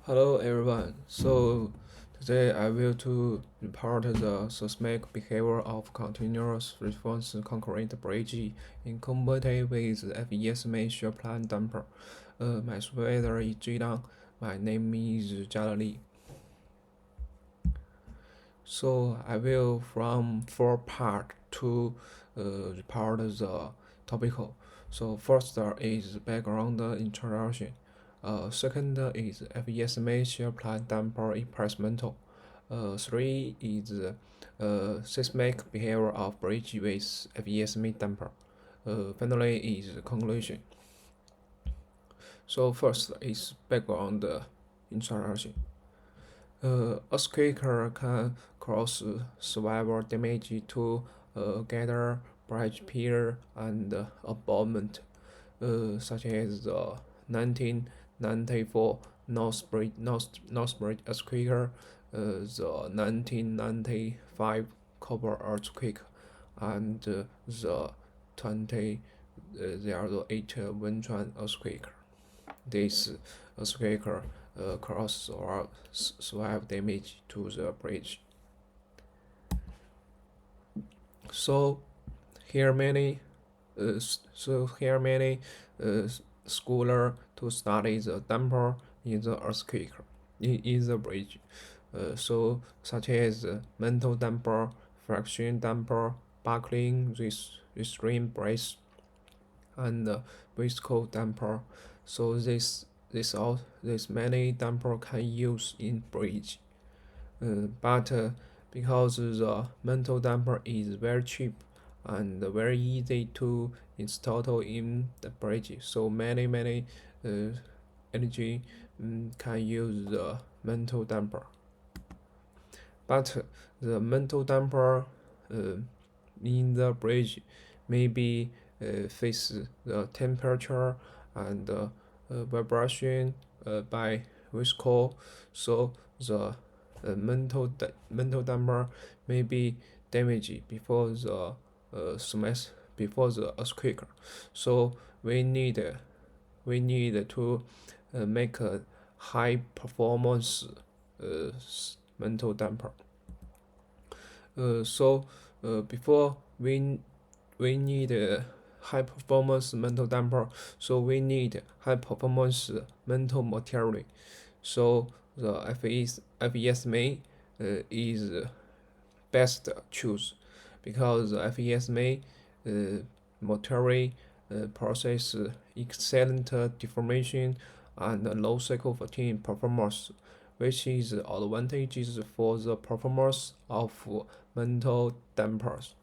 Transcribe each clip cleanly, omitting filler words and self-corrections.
Hello everyone. So today I will to report the seismic behavior of continuous response concurrent bridge in combined with Fe SMA shear plan damper. My supervisor is Zhidang. My name is Jiali. So I will from four part to report the topical. So first is background introduction. Second is FESMA shear plan damper experimental. Three is seismic behavior of bridge with FESMA damper. Finally is conclusion. So first is background introduction. Earthquake can cause severe damage to gather bridge pier and abutment, such as the 1994 Northbridge earthquake, the 1995 Copper earthquake, and the 2008 Wenchuan earthquake. This earthquake caused severe damage to the bridge. So here many uh, scholar to study the damper in the earthquake in the bridge. So such as mental damper, friction damper, buckling, restraint brace, and visco damper. So this many damper can use in bridge. But because the mental damper is very cheap and very easy to install in the bridge, so many energy can use the mental damper. But the mental damper in the bridge maybe face the temperature and vibration by visco, so the mental damper may be damaged before the before the earthquake. So we need to make a high performance mental damper. Before we need a high performance mental damper, so we need high performance mental material. So the FESMA is best choose because the FESMA material process excellent deformation and low cycle fatigue performance, which is advantages for the performance of mental dampers.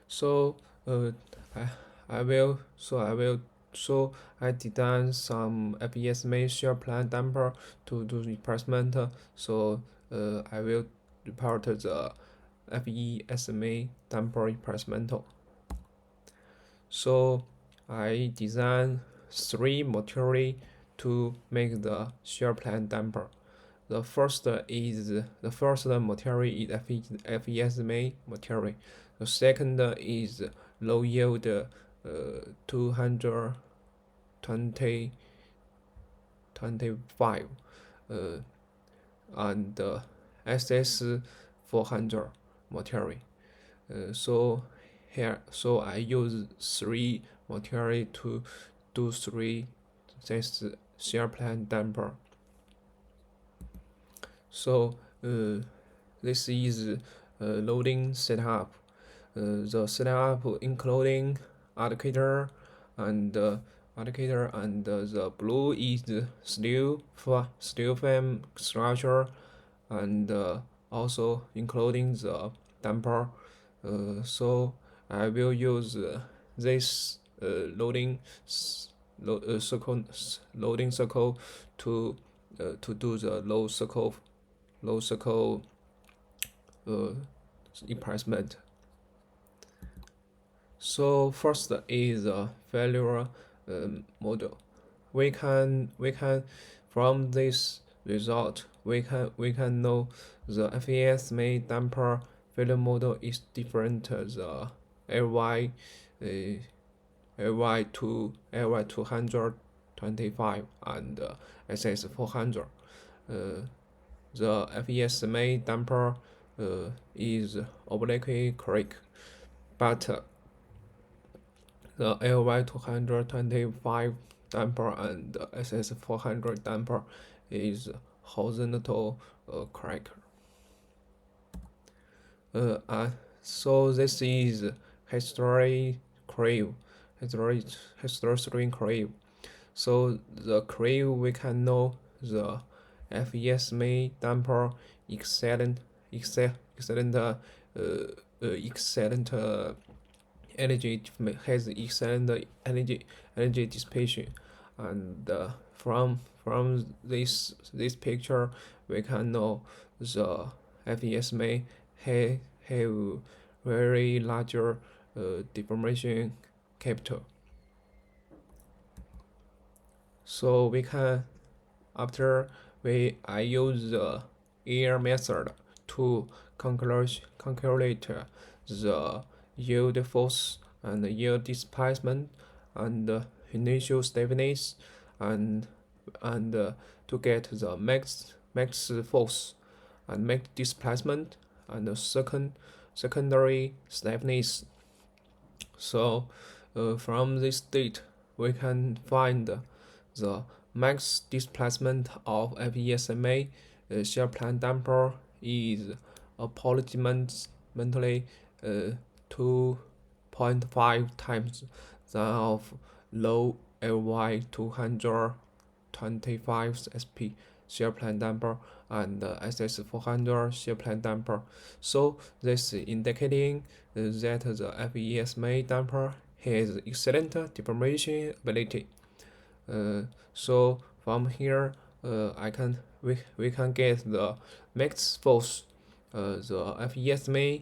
So I will I design some FESMA shear plan damper to do replacement. So I will report the FESMA damper replacement. So I design three material to make the shear plan damper. The first material is FESMA material. The second is low yield 225 and SS 400 material. So I use three material to do three this shear plan damper. So this is loading setup. The setup including indicator and the blue is steel frame structure, and also including the damper. So I will use this loading circle to do the low circle replacement. So first is a failure model. We can from this result we can know the FESMA damper failure model is different the LY 200 225 and SS 400. The Fe SMA damper is obliquely correct, but the LY 225 damper and SS 400 damper is horizontal correct. So this is history crave, history crave. So the crave we can know the Fe SMA damper excellent energy, has excellent energy dissipation, and from this picture we can know the Fe SMA have very larger deformation capital. So we can, after I use the air method to calculate the yield force and yield displacement and initial stiffness and to get the max force and max displacement and the secondary stiffness. So from this data we can find the max displacement of Fe SMA shear plane damper is approximately 2.5 times that of low LY 225 SP shear plane damper and SS 400 shear plane damper. So this is indicating that the Fe SMA damper has excellent deformation ability. So from here we can get the max force. The Fe SMA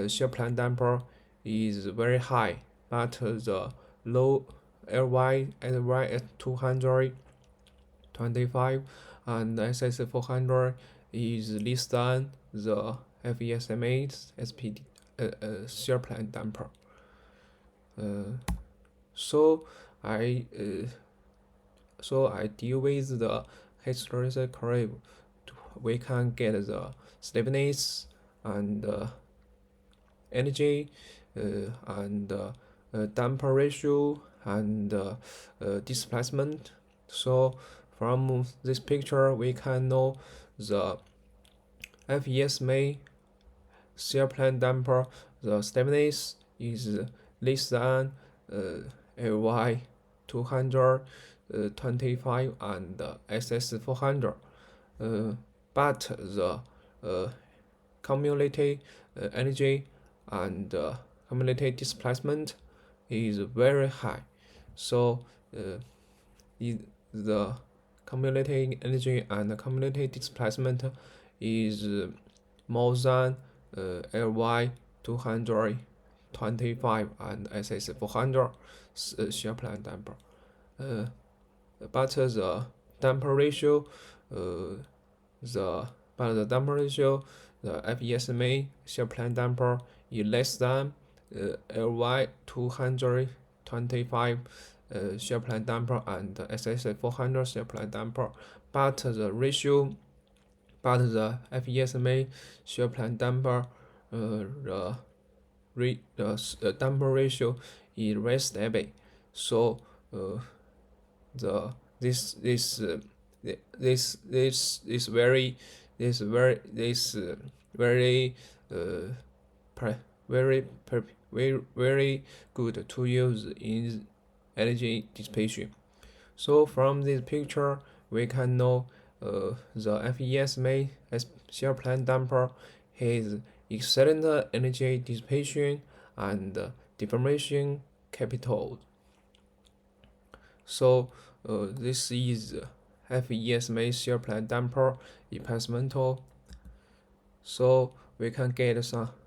shear plane damper is very high, but the low LY at 225 and SS 400 is less than the Fe SMA SPD shear plane damper. So I deal with the historical curve. We can get the stiffness and energy and damper ratio and displacement. So from this picture we can know the Fe SMA shear plane damper, the stiffness is less than LY 225 and SS 400, but the cumulative energy and cumulative displacement is very high. So the cumulative energy and cumulative displacement is more than LY 225 and SS 400 shear plane damper. But the damper ratio, the Fe SMA shear plane damper is less than LY 225 shear plane damper and SS 400 shear plane damper, but the Fe SMA shear plane damper the damper ratio is very stable. So this very good to use in energy dissipation. So from this picture we can know the Fe SMA shear plane damper has excellent energy dissipation and deformation capital. So this is Fe SMA shear plane damper experimental. So we can get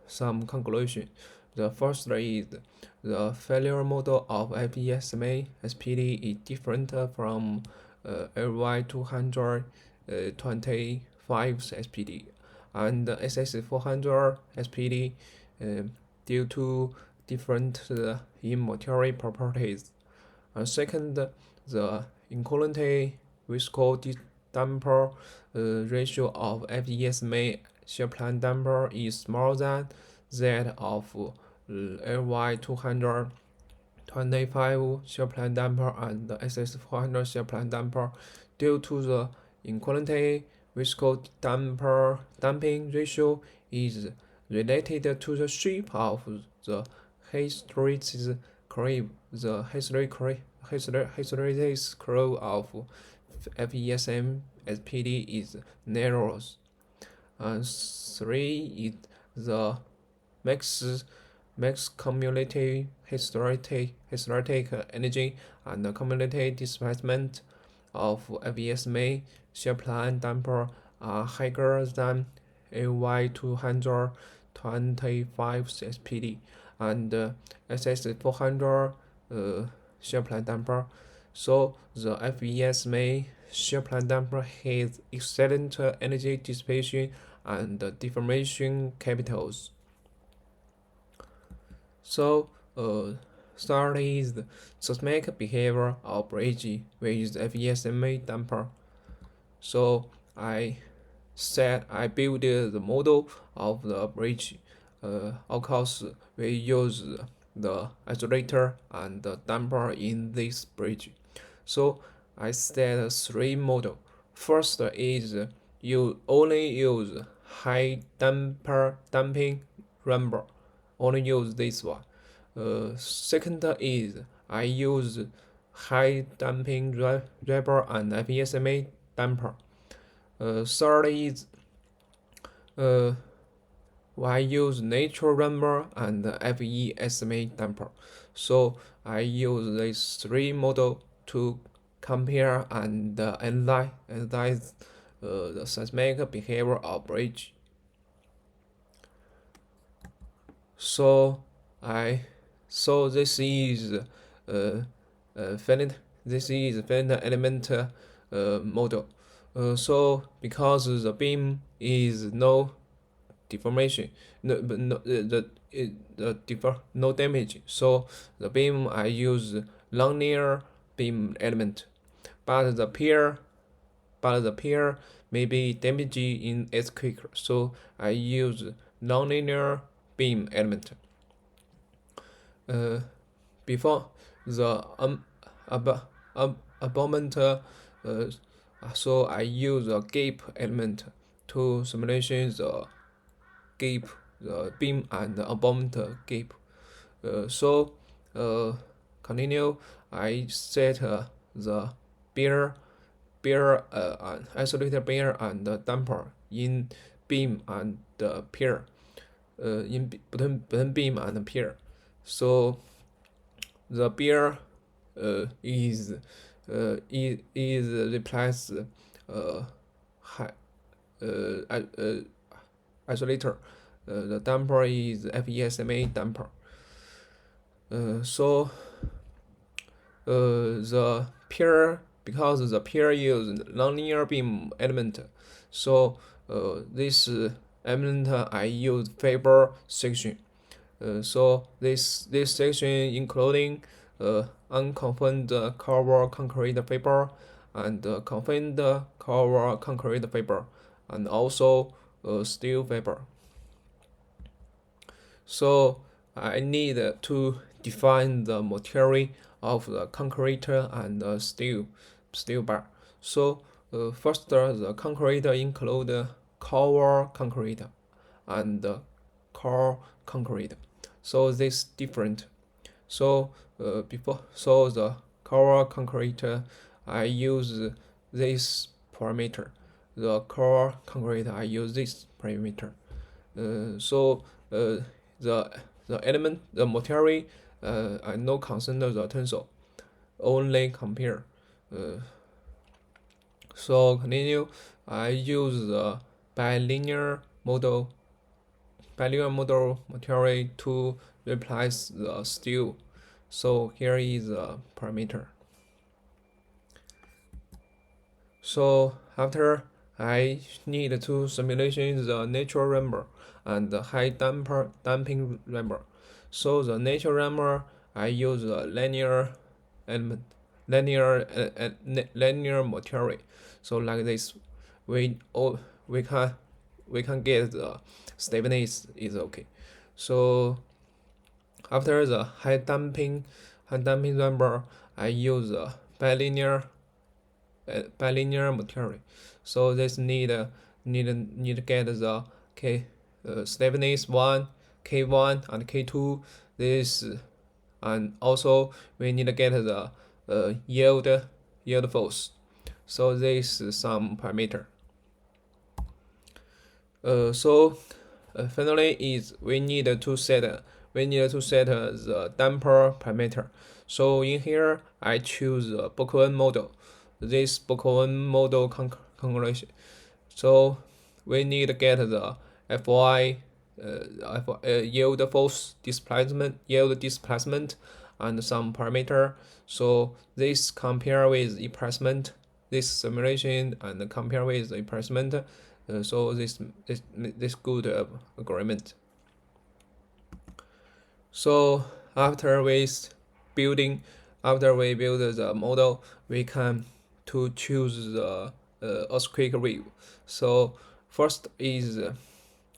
some conclusion. The first is the failure model of Fe SMA SPD is different from LY 225 SPD and SS 400 SPD due to different immaterial properties. Second, the equivalent viscosity damper ratio of Fe SMA shear plan damper is smaller than that of Ly 225 shear plan damper and SS 400 shear plan damper due to the equivalent viscosity damping ratio is related to the shape of the hysteresis curve. The hysteresis curve of FESM SPD is narrow. And 3 is the max cumulative hysteretic energy and cumulative displacement of FESMA shear plan damper are higher than AY 225 SPD and SS 400 shear plan damper. So the FESMA shear plan damper has excellent energy dissipation and deformation capitals. So start is the seismic behavior of bridge with FESMA damper. So I built the model of the bridge. Of course, we use the isolator and the damper in this bridge. So I set 3 models. First is you only use high damping rubber. Only use this one. Second is I use high damping rubber and FESMA damper. Third is I use natural rubber and FESMA damper. So I use these 3 models to compare and analyze the seismic behavior of bridge. So this is finite element model. So because the beam is no deformation, no damage. So the beam I use linear beam element, but the pier may be damaged in its quicker. So I use nonlinear beam element. Before the abutment, so I use a gap element to simulation the gap, the beam and the abutment gap. So continue. I set the bear isolated bear and the damper in beam and the pier. In between beam and pier. So the bear is replaced isolator. The damper is FESMA damper. So the pier, because the pier uses nonlinear beam element, so this element I use fiber section. So this section including unconfined cover concrete fiber and confined cover concrete fiber and also steel fiber. So I need to define the material of the concrete and steel bar. So first the concrete include cover concrete and core concrete. So this different. So the cover concrete I use this parameter. The core concrete I use this parameter. So the element, the material, I no consider the tensile, only compare. So continue. I use the bilinear model material to replace the steel. So here is the parameter. So after I need to simulation the natural rubber and the high damping rubber. So the natural rubber I use a linear element linear material. So like this, we we can get the stiffness is okay. So after the high damping number, I use a bilinear material. So this need get the stiffness 1, K1 and K2. This and also we need to get the yield force. So this is some parameter. Finally is we need to set the damper parameter. So in here I choose the Bookman model. This Bookman model configuration. So we need to get the Fy yield force displacement, and some parameter. So this compare with replacement, this simulation and compare with replacement. So this good agreement. So after we build the model, we can to choose the earthquake wave. So first is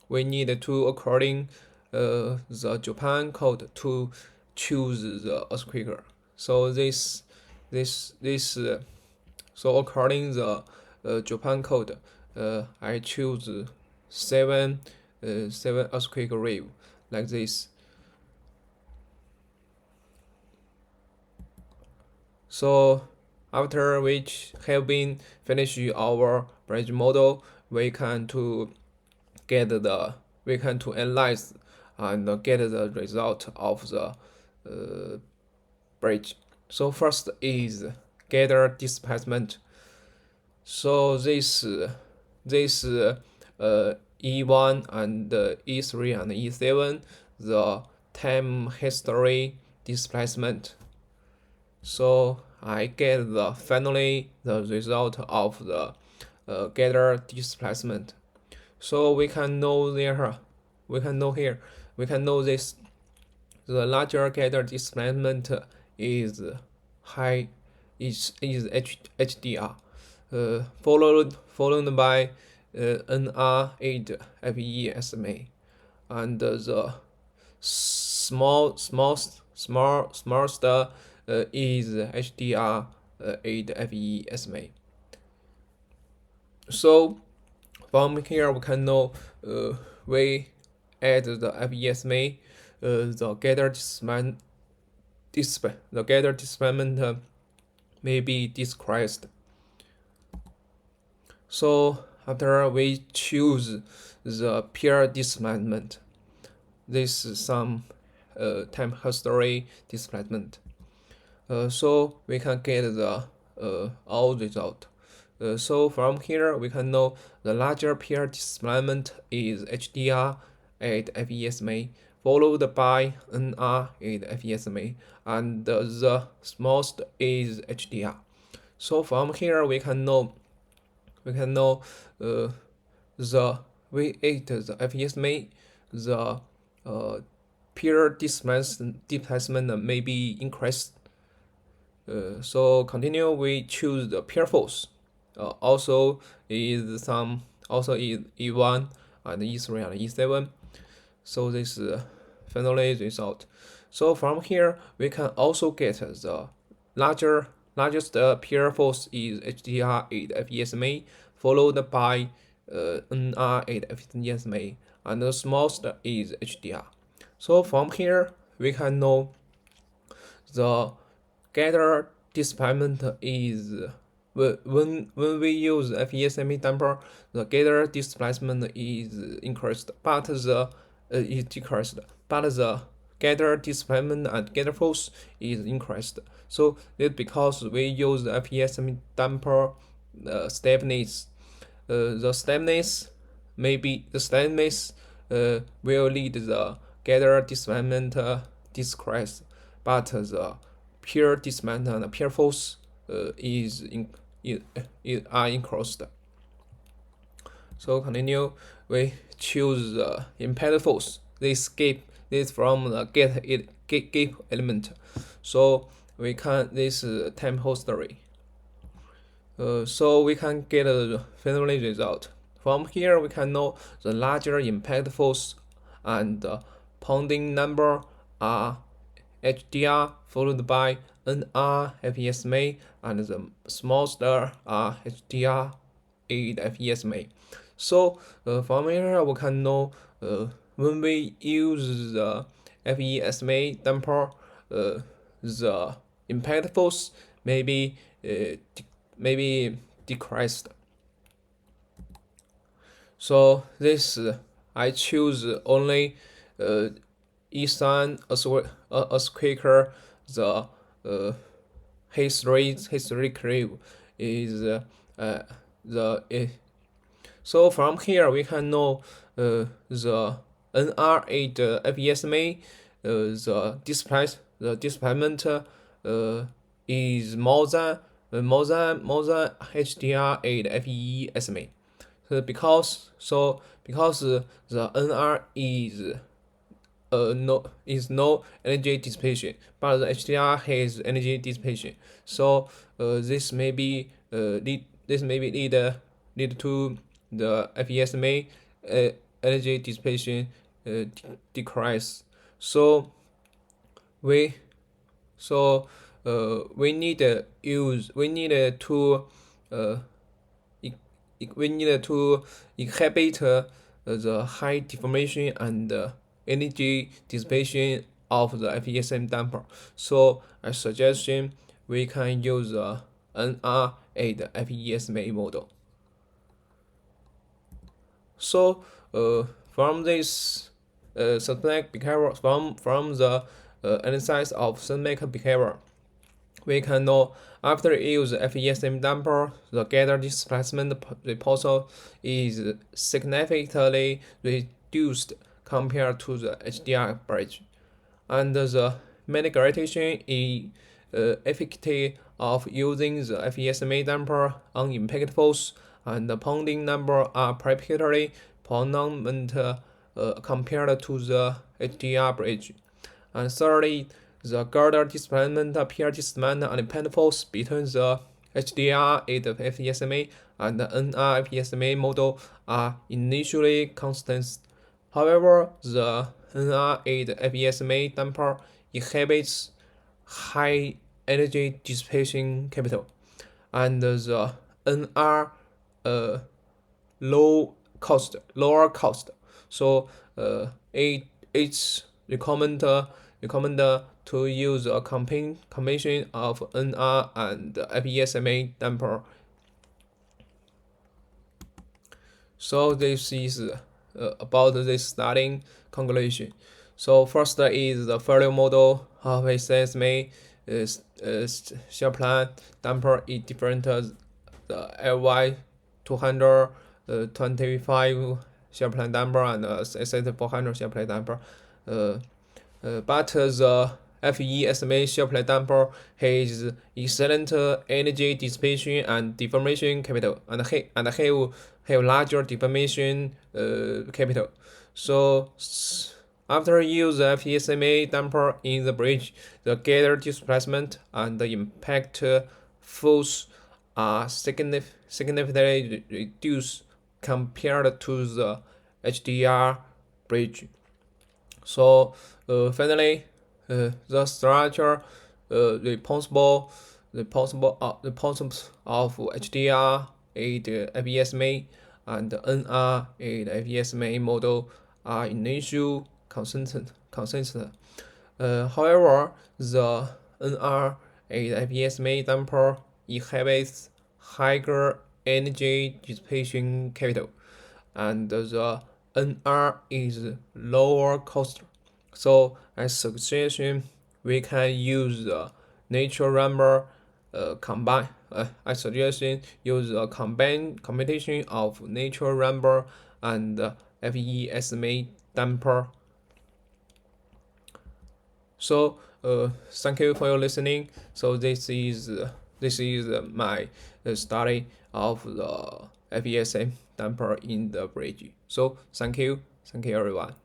we need to according the Japan code to choose the earthquake. So so according the Japan code, I choose 7 earthquake wave like this. So after which have been finished our bridge model, we can to analyze and get the result of the bridge. So first is gather displacement. So this E1 and E3 and E7, the time history displacement. So I get finally the result of the gather displacement. So we can know here, the larger gather displacement is HDR, followed by NR8 Fe SMA, and the smallest is HDR 8 Fe SMA. So from here we can know we add the Fe SMA, the gather displacement may be decreased. So after we choose the peer displacement, this is some time history displacement. So we can get the all result. So from here we can know the larger peer displacement is HDR 8 Fe SMA, followed by NR 8 Fe SMA, and the smallest is HDR. So from here we can know the V8 the Fe SMA, the peer displacement may be increased. So continue we choose the peer force. Also is E1 and E3 and E7. So this is finally result. So from here we can also get the largest peer force is HDR 8 Fe SMA, followed by NR 8 Fe SMA, and the smallest is HDR. So from here we can know the gather displacement is when we use Fe SMA damper, the gather displacement is increased, but is decreased, but the gather displacement and gather force is increased. So it's because we use the Fe SMA damper stiffness. The stiffness will lead the gather displacement decrease, but the peer displacement and peer force are increased. So continue, we choose the impact force. This from the gate element. So we can this time history. So we can get a final result. From here, we can know the larger impact force and pounding number are HDR followed by NR Fe SMA, and the smallest are HDR 8 Fe SMA. So from here we can know when we use the Fe SMA damper, the impact force maybe decreased. So this I choose only Eastern as quicker the history curve is the so from here we can know the NR8 FESMA the displacement is more than HDR8 FESMA. Because the NR is no energy dissipation, but the HDR has energy dissipation. So this may be lead to the FESMA energy dissipation decrease. So we need to inhibit the high deformation and energy dissipation of the FESM damper. So I suggest we can use the NR8 FESMA model. So from this seismic behavior, from the analysis of seismic behavior, we can know after use FESM damper, the gather displacement repulsor is significantly reduced compared to the HDR bridge, and the mitigation efficacy of using the FESMA damper on impact force and the pounding number are practically prominent compared to the HDR bridge. And thirdly, the girder displacement, peer displacement, and impact force between the HDR8 FESMA and the NR FESMA model are initially constant. However, the NR8 FESMA damper inhibits high energy dissipation capital, and the NR lower cost. So it's recommended to use a combination of NR and FESMA damper. So this is about this starting conclusion. So first is the failure model of a seismic shear plan damper is different the LY 225 shear plan damper and SS 400 shear plan damper. But the FESMA shear plan damper has excellent energy dissipation and deformation capital, and have larger deformation capital. So after use the FESMA damper in the bridge, the gather displacement and the impact force are significantly reduced compared to the HDR bridge. So finally, the structure responsible of HDR8 FESMA and NR8 FESMA model are initial consistent. However, the NR8 FESMA damper inhibits higher energy dissipation capital, and the NR is lower cost. So as suggestion, we can use the natural number combine. I suggest use a combination of natural number and FESMA damper. So thank you for your listening. So this is my study of the FESM damper in the bridge. So thank you everyone.